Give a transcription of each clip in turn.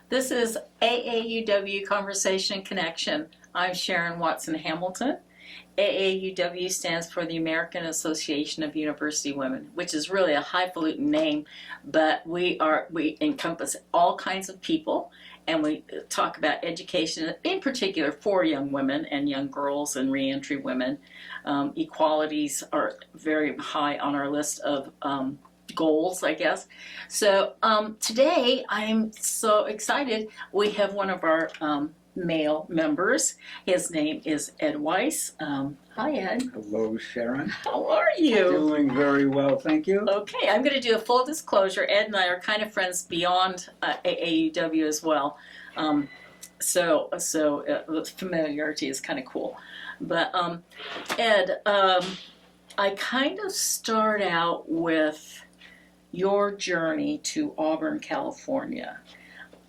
This is AAUW Conversation Connection. I'm Sharon Watson Hamilton. AAUW stands for the American Association of University Women, which is really a highfalutin name, but we encompass all kinds of people, and we talk about education, in particular for young women and young girls and reentry women. Equalities are very high on our list of goals, I guess. So today I'm so excited. We have one of our male members. His name is Ed Weiss. Hi, Ed. Hello, Sharon. How are you? Doing very well, thank you. Okay, I'm going to do a full disclosure. Ed and I are kind of friends beyond AAUW as well. So familiarity is kind of cool. But Ed, I kind of start out with your journey to Auburn, California.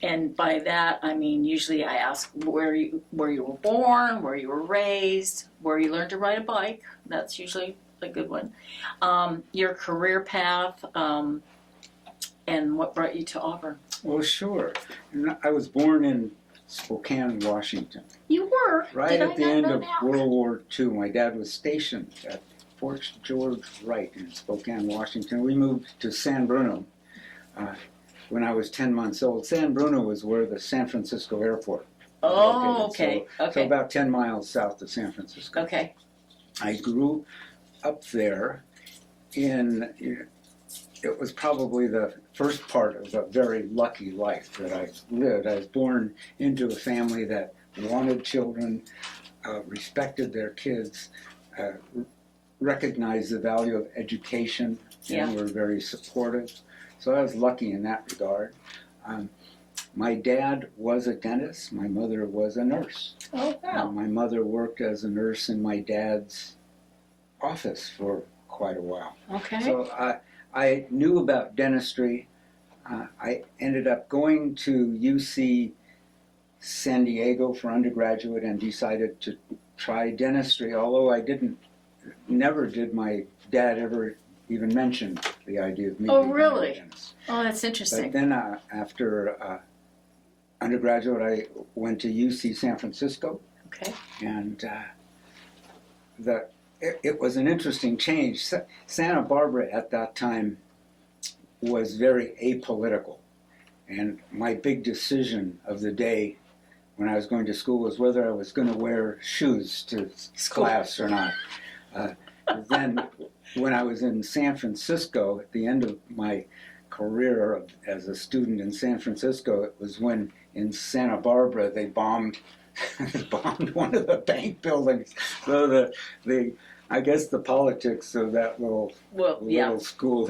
And by that, I mean, usually I ask where you were born, where you were raised, where you learned to ride a bike. That's usually a good one. Your career path, and what brought you to Auburn. Well, sure. I was born in Spokane, Washington. You were? Right Did at I the not end know of that? World War II. My dad was stationed at Fort George Wright in Spokane, Washington. We moved to San Bruno when I was 10 months old. San Bruno was where the San Francisco airport was Oh, located. okay. So Okay. about 10 miles south of San Francisco. Okay. I grew up there it was probably the first part of a very lucky life that I lived. I was born into a family that wanted children, respected their kids, recognized the value of education, and were very supportive. So I was lucky in that regard. My dad was a dentist. My mother was a nurse. Oh, wow. My mother worked as a nurse in my dad's office for quite a while. Okay. So I knew about dentistry. I ended up going to UC San Diego for undergraduate and decided to try dentistry, although never did my dad ever even mention the idea of me becoming really? a dentist. Oh, that's interesting. But then after undergraduate, I went to UC San Francisco. Okay. And it was an interesting change. Santa Barbara at that time was very apolitical. And my big decision of the day when I was going to school was whether I was going to wear shoes to class or not. Then when I was in San Francisco, at the end of my career as a student in San Francisco, it was when in Santa Barbara they bombed one of the bank buildings. So I guess the politics of that little school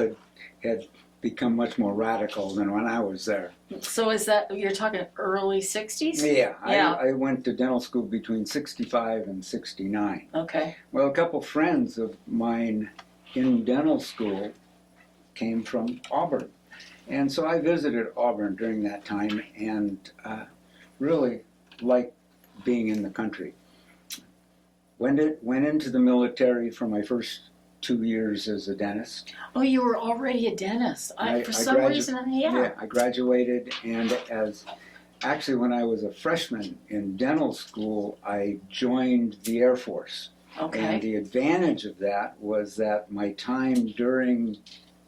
had become much more radical than when I was there. So is that, you're talking early 60s? Yeah. Yeah. I went to dental school between 65 and 69. Okay. Well, a couple friends of mine in dental school came from Auburn. And so I visited Auburn during that time and really liked being in the country. Went into the military for my first 2 years as a dentist. Oh, you were already a dentist. I graduated, and actually when I was a freshman in dental school, I joined the Air Force. Okay. And the advantage of that was that my time during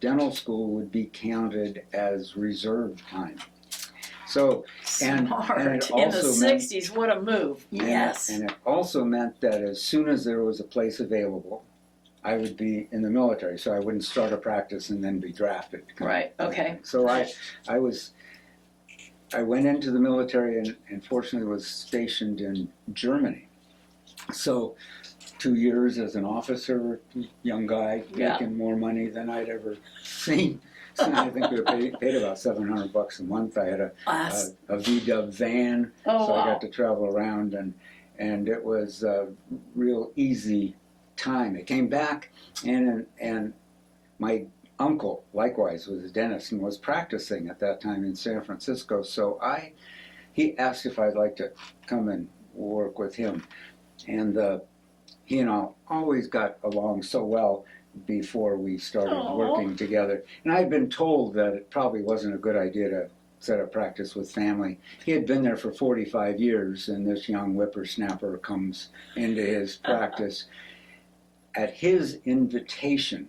dental school would be counted as reserve time. So, and it in the also 60s, what a move. Yes. And it also meant that as soon as there was a place available, I would be in the military, so I wouldn't start a practice and then be drafted. Right, okay. So I went into the military and fortunately was stationed in Germany. So 2 years as an officer, young guy, making more money than I'd ever seen. So I think we were paid about $700 a month. I had a VW van, so I got to travel around, and it was a real easy time. I came back, and my uncle likewise was a dentist and was practicing at that time in San Francisco. So he asked if I'd like to come and work with him, and he and I always got along so well before we started working together. And I had been told that it probably wasn't a good idea to set up practice with family. He had been there for 45 years, and this young whippersnapper comes into his practice at his invitation.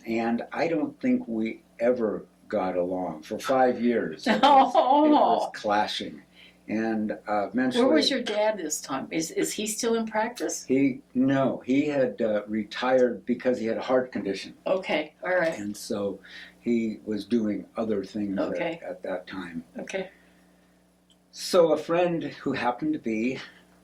And I don't think we ever got along. For 5 years, it was clashing. And eventually... Where was your dad this time? Is he still in practice? He had retired because he had a heart condition. Okay, all right. And so he was doing other things Okay. at that time. Okay. So a friend who happened to be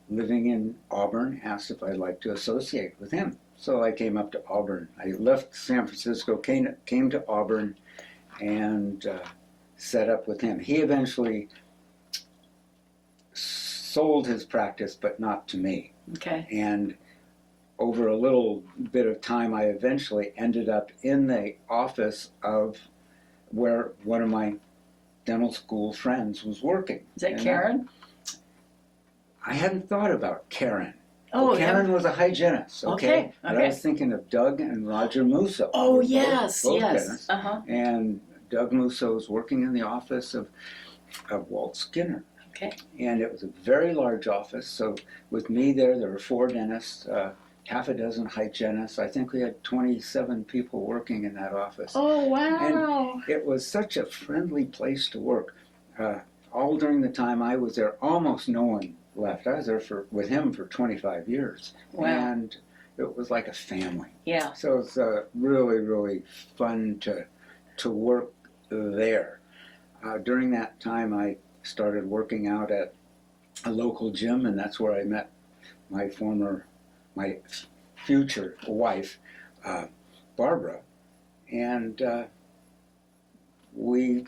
living in Auburn asked if I'd like to associate with him. So I came up to Auburn. I left San Francisco, came to Auburn, and set up with him. He eventually sold his practice, but not to me. Okay. And over a little bit of time, I eventually ended up in the office of where one of my dental school friends was working. Is that Karen? I hadn't thought about Karen. Oh, Karen was a hygienist. Okay. But I was thinking of Doug and Roger Musso. Oh, yes, both yes. dentists. Uh-huh. And Doug Musso was working in the office of Walt Skinner. Okay. And it was a very large office. So with me there were 4 dentists, half a dozen hygienists. I think we had 27 people working in that office. Oh, wow. And it was such a friendly place to work. All during the time I was there, almost no one left. I was there with him for 25 years. Wow. And it was like a family. Yeah. So it's really, really fun to work there. During that time, I started working out at a local gym, and that's where I met my future wife, Barbara. And we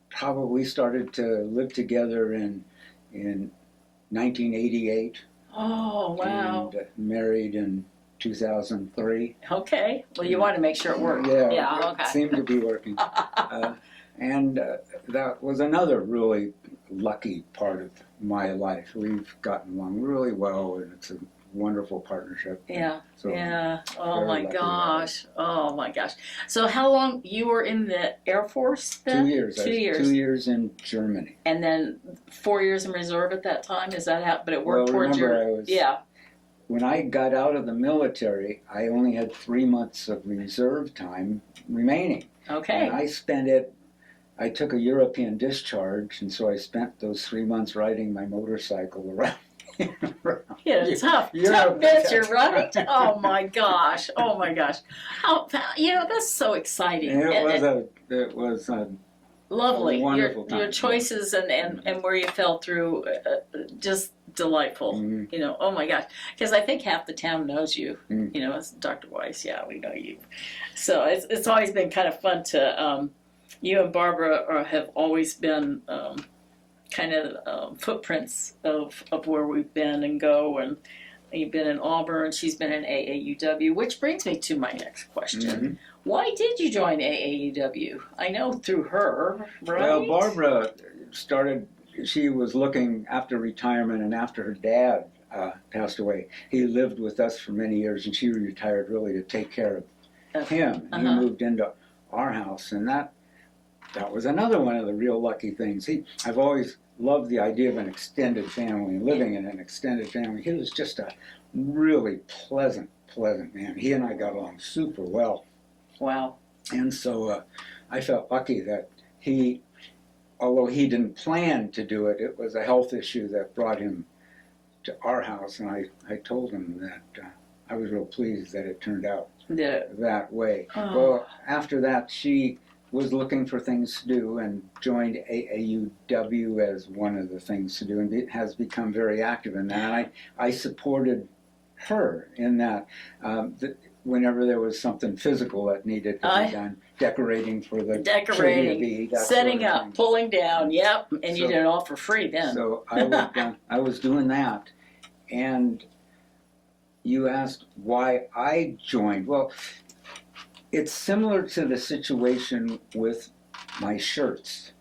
probably started to live together in 1988. Oh, wow. And married in 2003. Okay. Well, you want to make sure it worked. Yeah, Okay. It seemed to be working. And that was another really lucky part of my life. We've gotten along really well, and it's a wonderful partnership. Yeah. So Yeah. Oh very my lucky gosh. Oh my gosh. So how long you were in the Air Force then? 2 years. 2 I was years. 2 years in Germany. And then 4 years in reserve at that time. Is that how? But it worked Well, towards remember, your. I was- Yeah. When I got out of the military, I only had 3 months of reserve time remaining. Okay. And I took a European discharge, and so I spent those 3 months riding my motorcycle around. Yeah, tough Europe. venture, right? Oh my gosh! Oh my gosh! How that's so exciting. It was lovely. a wonderful time. Your choices and where you fell through, just delightful. Mhm. Oh my gosh! Because I think half the town knows you. Mm. It's Dr. Weiss. Yeah, we know you. So it's always been kind of fun to. You and Barbara have always been kind of footprints of where we've been and go. And you've been in Auburn. She's been in AAUW, which brings me to my next question. Mhm. Why did you join AAUW? I know through her, right? Well, Barbara she was looking after retirement, and after her dad passed away, he lived with us for many years, and she retired really to take care of him. He moved into our house, and that was another one of the real lucky things. I've always loved the idea of an extended family, living in an extended family. He was just a really pleasant man. He and I got along super well. Wow. And so I felt lucky that although he didn't plan to do it, it was a health issue that brought him to our house. And I told him that I was real pleased that it turned out that way. Oh. Well, after that, she was looking for things to do and joined AAUW as one of the things to do, and has become very active in that. And I supported her in that. Whenever there was something physical that needed to be done, decorating for the trivia, that setting sort of up, thing. pulling down, yep, and you So- did it all for free then. So I was doing that, and you asked why I joined. Well, it's similar to the situation with my shirts.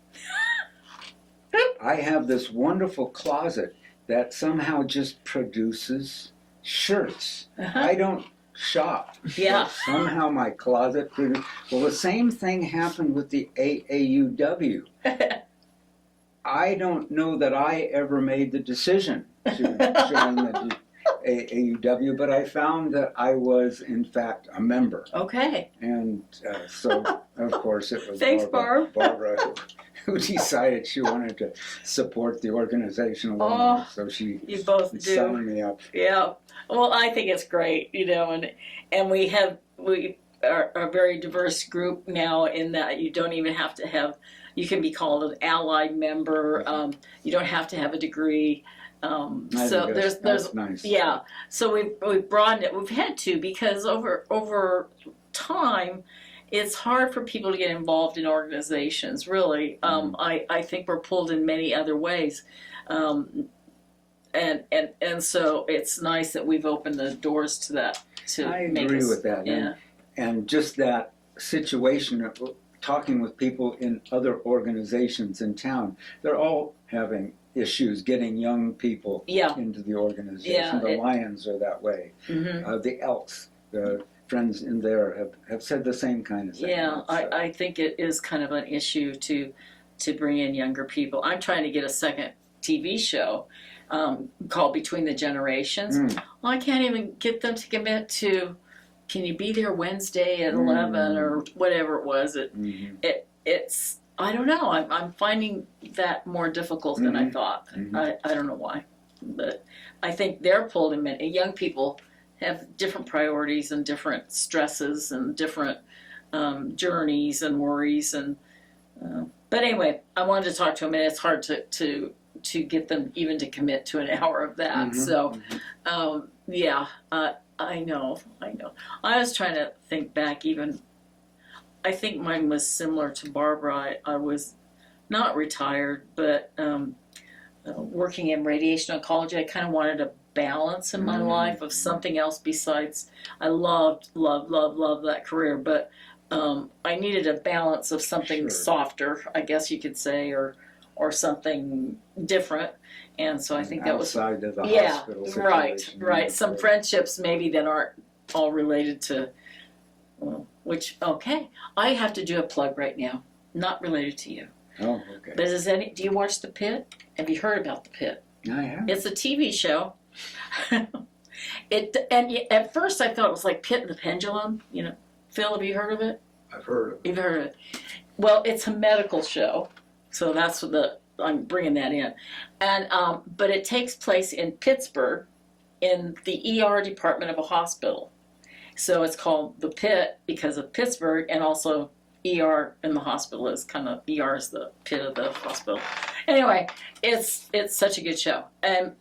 I have this wonderful closet that somehow just produces shirts. Uh-huh. I don't shop. Yeah. Somehow my closet produced. Well, the same thing happened with the AAUW. I don't know that I ever made the decision to join the AAUW, but I found that I was, in fact, a member. Okay. And so, of course, it was Thanks, Barbara who decided she wanted to support the organization a little more, so she you both signed me up. Yeah. Well, I think it's great, and we are a very diverse group now in that you don't even have to have, you can be called an allied member. You don't have to have a degree. So there's nice. Yeah. So we've broadened it. We've had to, because over time, it's hard for people to get involved in organizations. Really, I think we're pulled in many other ways. And so it's nice that we've opened the doors to that. I agree with that. Yeah. And just that situation of talking with people in other organizations in town, they're all having issues getting young people into the organization. Yeah, the Lions are that way. Mm-hmm. The Elks, the friends in there have said the same kind of thing. Yeah, I think it is kind of an issue to bring in younger people. I'm trying to get a second TV show called Between the Generations. Well, I can't even get them to commit to, can you be there Wednesday at 11 or whatever it was. It's I don't know. I'm finding that more difficult than I thought. I don't know why, but I think they're pulled in. Many young people have different priorities and different stresses and different journeys and worries but anyway, I wanted to talk to them, and it's hard to get them even to commit to an hour of that. I know. I was trying to think back. Even I think mine was similar to Barbara. I was not retired, but working in radiation oncology. I kind of wanted a balance in my life of something else besides. I loved that career, but I needed a balance of something softer, I guess you could say, or something different. And so I think that was outside of the hospital situation. Right. Some friendships maybe that aren't all related to. Which, okay, I have to do a plug right now, not related to you. Oh, okay. But do you watch The Pit? Have you heard about The Pit? I have. It's a TV show. At first I thought it was like Pit and the Pendulum. Phil, have you heard of it? I've heard of it. You've heard of it. Well, it's a medical show, so that's what I'm bringing that in. And but it takes place in Pittsburgh, in the ER department of a hospital. So it's called The Pit because of Pittsburgh, and also ER in the hospital is kind of, ER is the pit of the hospital. Anyway, it's such a good show, and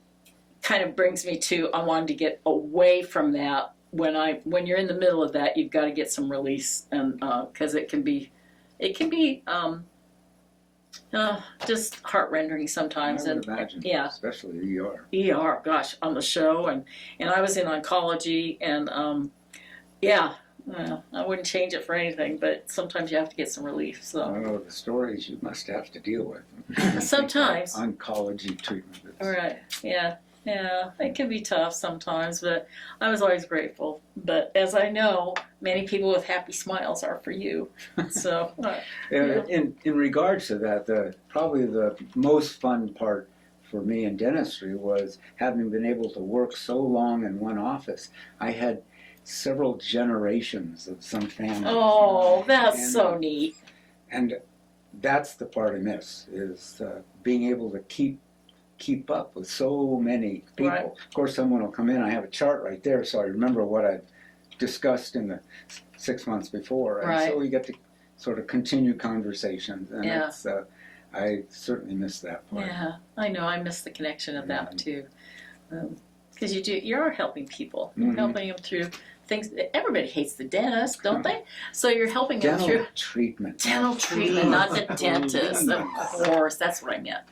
kind of brings me to, I wanted to get away from that. When you're in the middle of that, you've got to get some release, and because it can be just heart-rendering sometimes. I would imagine, especially ER. ER, gosh, on the show, and I was in oncology, and I wouldn't change it for anything, but sometimes you have to get some relief. So the stories you must have to deal with. Sometimes oncology treatment. All right, yeah, it can be tough sometimes, but I was always grateful. But as I know, many people with happy smiles are for you. So in regards to that, probably the most fun part for me in dentistry was having been able to work so long in one office. I had several generations of some family. Oh, that's so neat. And that's the part I miss, is being able to keep up with so many people. Right. Of course, someone will come in. I have a chart right there, so I remember what I discussed in the 6 months before. And so we get to sort of continue conversations. And it's, I certainly miss that part. Yeah, I know. I miss the connection of that too. Because you are helping people. You're helping them through things. Everybody hates the dentist, don't they? So you're helping them through treatment. Dental treatment, not the dentist. Of course, that's what I meant.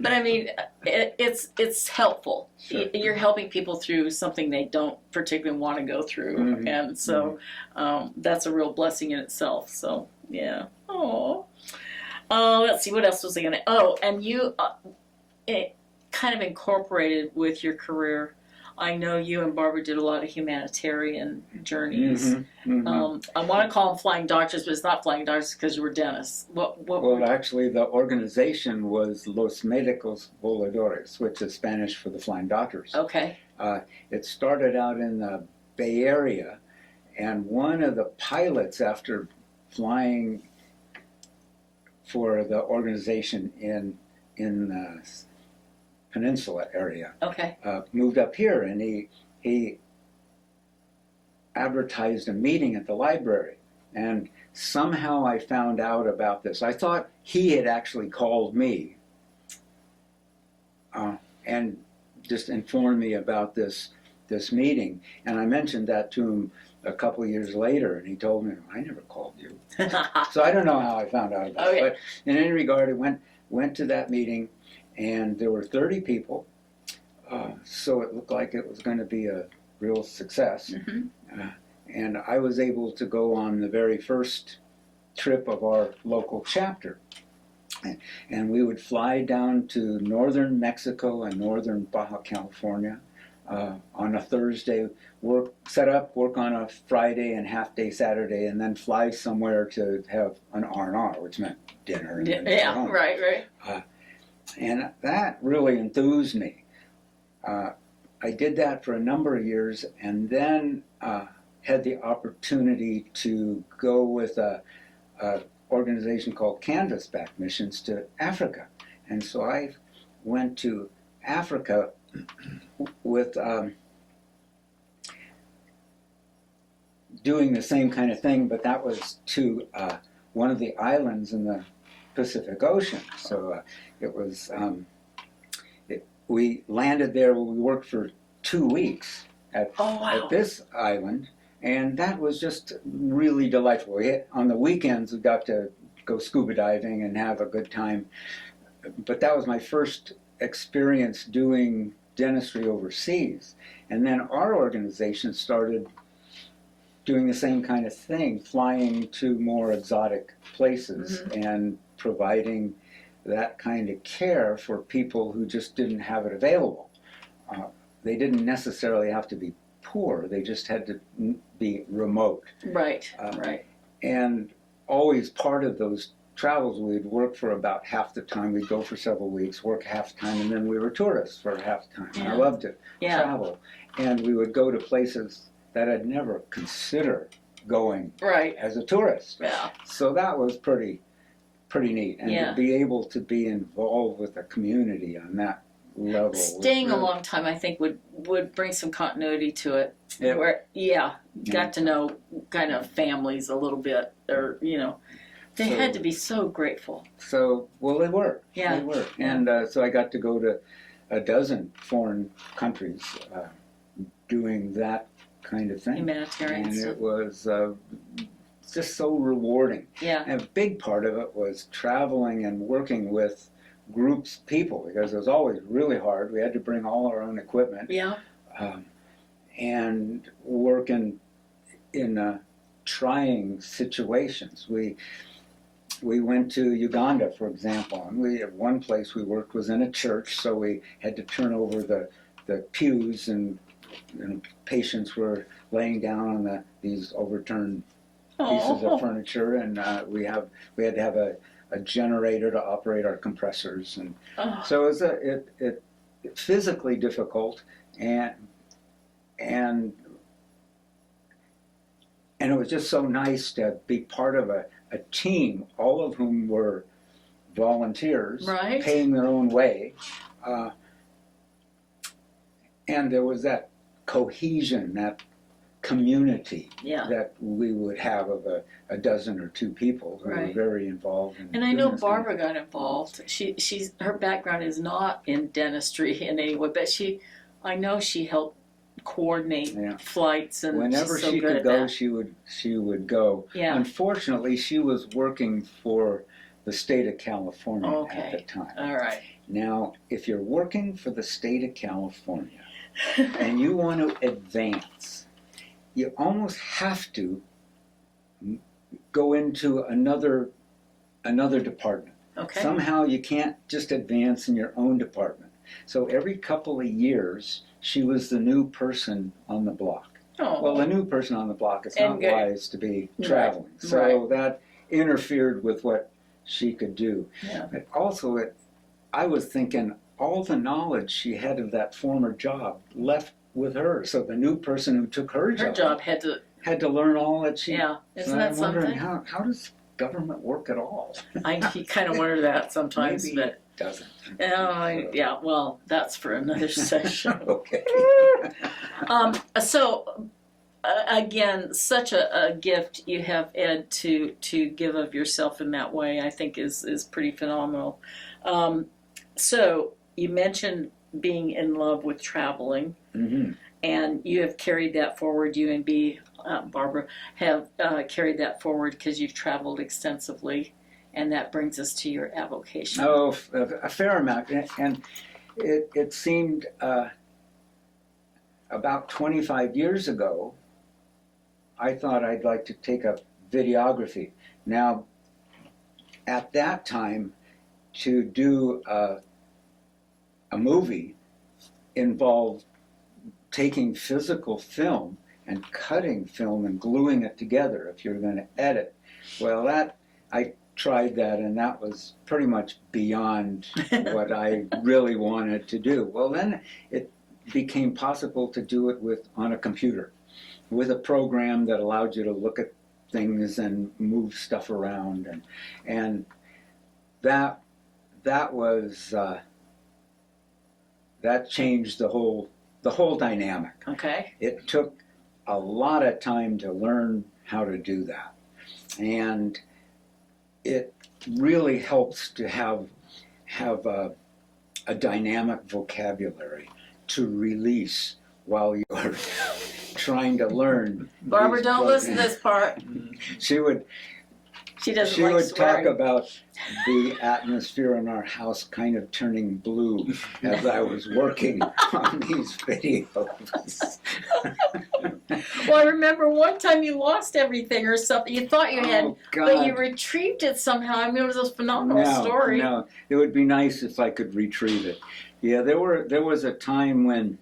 But I mean, it's helpful. Sure. You're helping people through something they don't particularly want to go through, and so that's a real blessing in itself. So yeah. Oh, let's see. What else was I gonna? Oh, and you. It kind of incorporated with your career. I know you and Barbara did a lot of humanitarian journeys. Mhm. I want to call them flying doctors, but it's not flying doctors because you were dentists. Well, actually, the organization was Los Médicos Voladores, which is Spanish for the Flying Doctors. Okay. It started out in the Bay Area, and one of the pilots, after flying for the organization in the peninsula area, Okay. moved up here, and he advertised a meeting at the library, and somehow I found out about this. I thought he had actually called me and just informed me about this meeting, and I mentioned that to him a couple of years later, and he told me, I never called you. So I don't know how I found out about it, but in any regard, it went to that meeting, and there were 30 people, so it looked like it was going to be a real success. And I was able to go on the very first trip of our local chapter. And we would fly down to northern Mexico and northern Baja California on a Thursday, work on a Friday and half-day Saturday, and then fly somewhere to have an R&R, which meant dinner. And Yeah, home. right. And that really enthused me. I did that for a number of years, and then had the opportunity to go with a organization called Canvasback Missions to Africa. And so I went to Africa with doing the same kind of thing, but that was to one of the islands in the Pacific Ocean. So it was, we landed there, we worked for 2 weeks at this island, and that was just really delightful. On the weekends, we got to go scuba diving and have a good time. But that was my first experience doing dentistry overseas. And then our organization started doing the same kind of thing, flying to more exotic places and providing that kind of care for people who just didn't have it available. They didn't necessarily have to be poor, they just had to be remote. Right. And always part of those travels, we'd work for about half the time. We'd go for several weeks, work half the time, and then we were tourists for half the time. Yeah. I loved to travel. And we would go to places that I'd never considered going as a tourist. Yeah. So that was pretty neat. And to be able to be involved with the community on that level. Staying a long time, I think, would bring some continuity to it. Where, got to know kind of families a little bit, or, they had to be so grateful. So, well, they were. Yeah. They were. And so I got to go to a dozen foreign countries doing that kind of thing. Humanitarian. And it was just so rewarding. Yeah. And a big part of it was traveling and working with groups, people, because it was always really hard. We had to bring all our own equipment. Yeah. And work in trying situations. We went to Uganda, for example, and one place we worked was in a church, so we had to turn over the pews, and patients were laying down on these overturned pieces of furniture, and we had to have a generator to operate our compressors, and so it was physically difficult, and it was just so nice to be part of a team, all of whom were volunteers, paying their own way, and there was that cohesion, that community that we would have of a dozen or two people who were very involved in. And I know Barbara got involved. Her background is not in dentistry in any way, but I know she helped coordinate flights, and whenever she's so she good could at go, that. she would go. Yeah. Unfortunately, she was working for the state of California at the time. All right. Now, if you're working for the state of California and you want to advance, you almost have to go into another department. Okay. Somehow you can't just advance in your own department. So every couple of years, she was the new person on the block. Oh. Well, the new person on the block, it's And not good. wise to be traveling. Right. So Right. that interfered with what she could do. Yeah. But also, I was thinking all the knowledge she had of that former job left with her. So the new person who took her job had to. had to learn all that she. Yeah. Isn't So that I'm wondering something? how does government work at all? I kind of wonder that sometimes, Maybe but it doesn't. yeah. Well, that's for another session. Okay. So again, such a gift you have, Ed, to give of yourself in that way. I think is pretty phenomenal. So you mentioned being in love with traveling, Mm-hmm. and you have carried that forward. You and Barbara have carried that forward because you've traveled extensively, and that brings us to your avocation. Oh, a fair amount, and it seemed about 25 years ago, I thought I'd like to take up videography. Now, at that time, to do a movie involved taking physical film and cutting film and gluing it together if you're going to edit. Well, I tried that, and that was pretty much beyond what I really wanted to do. Well, then it became possible to do it on a computer with a program that allowed you to look at things and move stuff around, and that was that changed the whole dynamic. Okay. It took a lot of time to learn how to do that, and it really helps to have a dynamic vocabulary to release while you're trying to learn. Barbara, don't listen to this part. She would She doesn't like talk swearing. about the atmosphere in our house kind of turning blue as I was working on these videos. Well, I remember one time you lost everything or something. You thought you had, Oh, God. but you retrieved it somehow. I mean, it was a phenomenal story. No, it would be nice if I could retrieve it. Yeah, there was a time when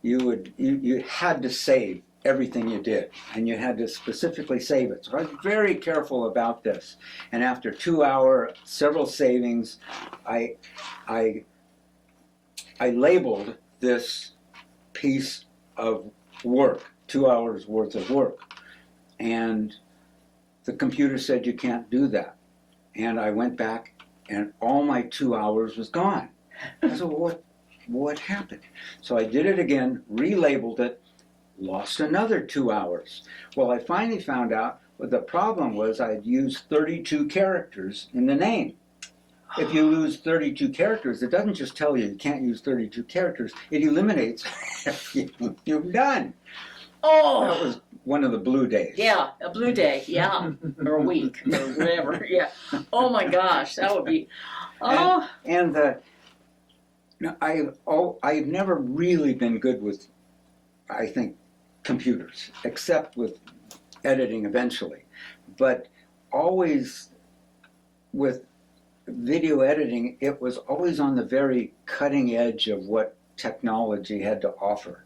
you had to save everything you did, and you had to specifically save it. So I was very careful about this. And after 2 hour, several savings, I labeled this piece of work, 2 hours worth of work. And the computer said you can't do that. And I went back and all my 2 hours was gone. I said, well, what happened? So I did it again, relabeled it, lost another 2 hours. Well, I finally found out what the problem was. I had used 32 characters in the name. If you lose 32 characters, it doesn't just tell you can't use 32 characters, it eliminates everything you've done. Oh, That was one of the blue days. yeah, a blue day, yeah, or a week, or whatever, yeah. Oh my gosh, that would be, oh. And I've never really been good with, I think, computers, except with editing eventually. But always with video editing, it was always on the very cutting edge of what technology had to offer,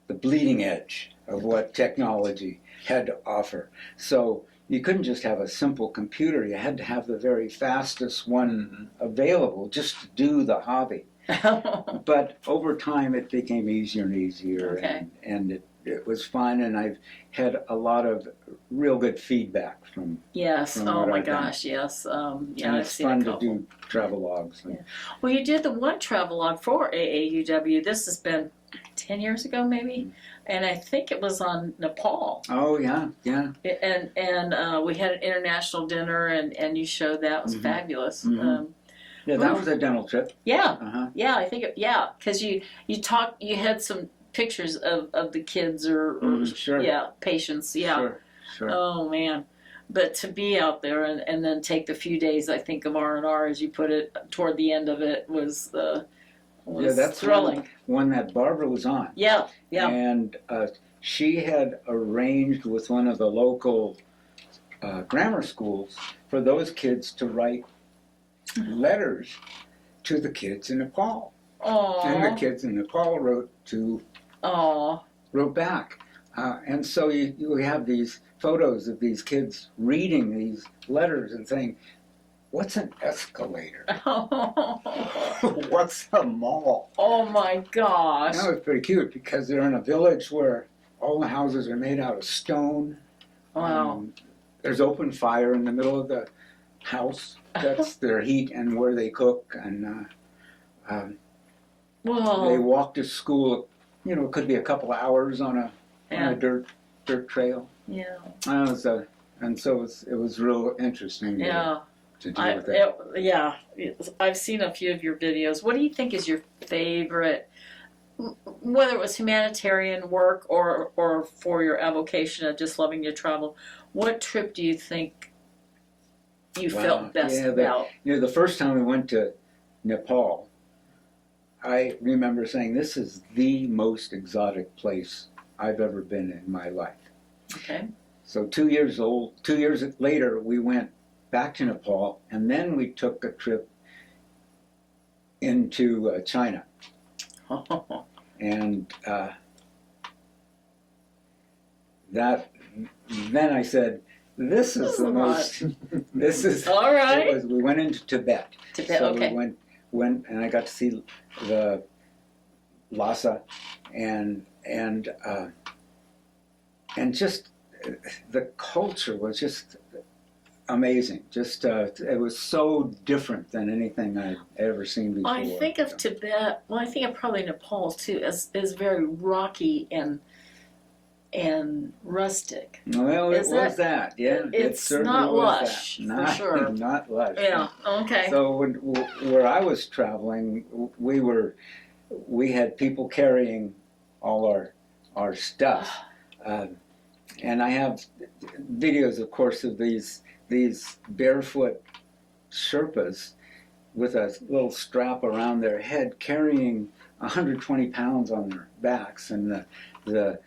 the bleeding edge of what technology had to offer. So you couldn't just have a simple computer, you had to have the very fastest one available just to do the hobby. But over time it became easier and easier, Okay. and it was fun, and I've had a lot of real good feedback from Yes, from oh what my I've done. gosh, yes, yeah, and I've it's seen a fun to couple. do travelogues. Yeah. Well, you did the one travelogue for AAUW. This has been 10 years ago, maybe, and I think it was on Nepal. Oh yeah. And we had an international dinner, and you showed that. It was Mhm. fabulous. Mhm. Yeah, that was a dental trip. Yeah, Uh-huh. yeah, I think because you had some pictures of the kids or Sure. yeah, patients. Yeah. Sure. Oh man. But to be out there and then take the few days, I think, of R&R, as you put it, toward the end of it was That's thrilling. one that Barbara was on. Yeah. And she had arranged with one of the local grammar schools for those kids to write letters to the kids in Nepal. And the kids in Nepal wrote back. And so you have these photos of these kids reading these letters and saying, what's an escalator? What's a mall? Oh my gosh. That was pretty cute because they're in a village where all the houses are made out of stone. Wow. There's open fire in the middle of the house. That's their heat and where they cook. And they walk to school. It could be a couple of hours on a dirt trail. Yeah. And so it was real interesting. Yeah. To do with that. Yeah, I've seen a few of your videos. What do you think is your favorite, whether it was humanitarian work or for your avocation of just loving to travel? What trip do you think you felt best about? The first time we went to Nepal, I remember saying, this is the most exotic place I've ever been in my life. Okay. So 2 years later, we went back to Nepal, and then we took a trip into China. And then I said, this is the most, this is, all right. We went into Tibet. So okay. we went, and I got to see the Lhasa, and just the culture was just amazing. Just it was so different than anything I'd ever seen before. I think of Tibet. Well, I think of probably Nepal too, as very rocky and rustic. Well, it was that. Yeah, it's not lush for sure. Not lush. Yeah. Okay. So where I was traveling, we had people carrying all our stuff, and I have videos, of course, of these barefoot Sherpas with a little strap around their head carrying 120 pounds on their backs, and the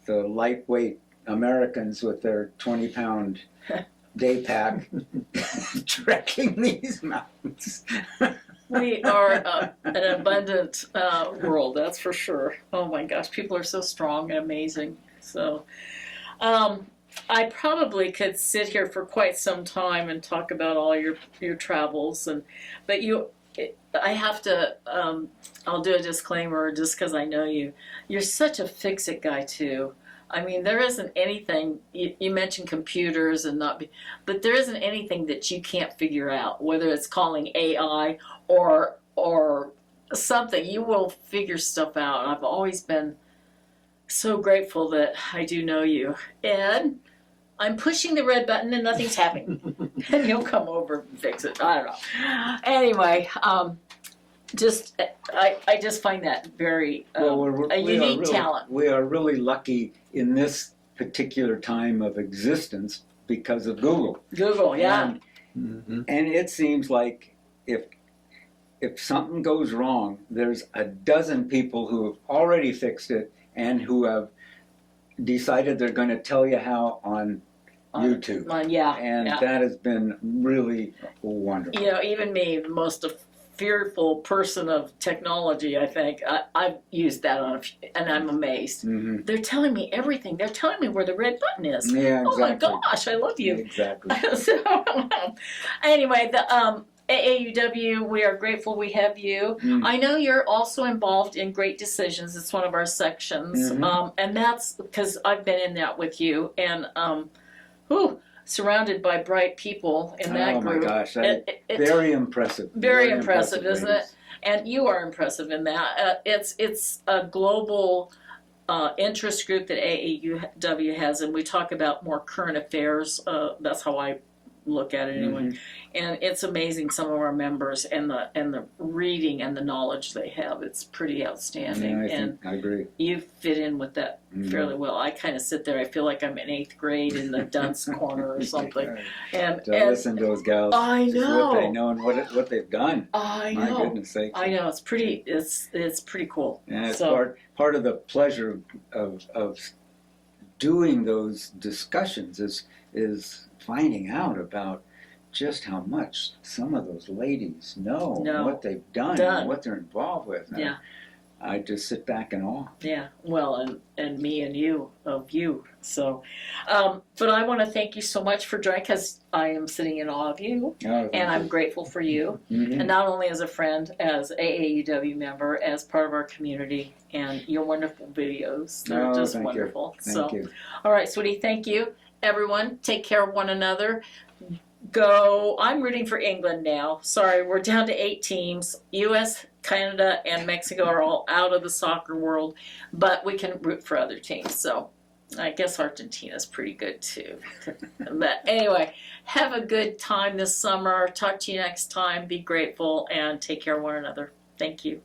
lightweight Americans with their 20-pound day pack trekking these mountains. We are an abundant world, that's for sure. Oh my gosh, people are so strong and amazing. So I probably could sit here for quite some time and talk about all your travels, but I have to. I'll do a disclaimer just because I know you. You're such a fix-it guy too. I mean, there isn't anything. You mentioned computers but there isn't anything that you can't figure out. Whether it's calling AI or something, you will figure stuff out. I've always been so grateful that I do know you, Ed. I'm pushing the red button and nothing's happening. And you'll come over and fix it. I don't know. Anyway, I just find that very a unique talent. We are really lucky in this particular time of existence because of Google. Google, yeah. And it seems like if something goes wrong, there's a dozen people who have already fixed it and who have decided they're going to tell you how on YouTube. That has been really wonderful. Even me, the most fearful person of technology, I think, I've used that and I'm amazed. Mm-hmm. They're telling me everything. They're telling me where the red button is. Yeah, exactly. Oh my gosh, I love you. Exactly. So, anyway, the AAUW, we are grateful we have you. I know you're also involved in Great Decisions. It's one of our sections. And that's because I've been in that with you. And surrounded by bright people in that group. Oh my gosh, very impressive. Very impressive, isn't it? And you are impressive in that. It's a global interest group that AAUW has, and we talk about more current affairs. That's how I look at it anyway. And it's amazing, some of our members and the reading and the knowledge they have. It's pretty outstanding. Yeah, I agree. You fit in with that fairly well. I kind of sit there. I feel like I'm in 8th grade in the dunce corner or something. And listen to those gals. I know what they know and what they've done. I know. My goodness sakes. I know. It's pretty. It's pretty cool. Yeah, it's part of the pleasure of doing those discussions is finding out about just how much some of those ladies know, No. what they've done, and what they're involved with. And Yeah. I just sit back in awe. Yeah, well, and me and you, of you. So, but I want to thank you so much for joining, because I am sitting in awe of you, and I'm grateful for you. Mm-hmm. And not only as a friend, as AAUW member, as part of our community, and your wonderful videos. They're just thank wonderful. You. Thank you. All right, sweetie, thank you. Everyone, take care of one another. Go. I'm rooting for England now. Sorry, we're down to 8 teams. U.S., Canada, and Mexico are all out of the soccer world, but we can root for other teams. So I guess Argentina's pretty good too. But anyway, have a good time this summer. Talk to you next time. Be grateful and take care of one another. Thank you.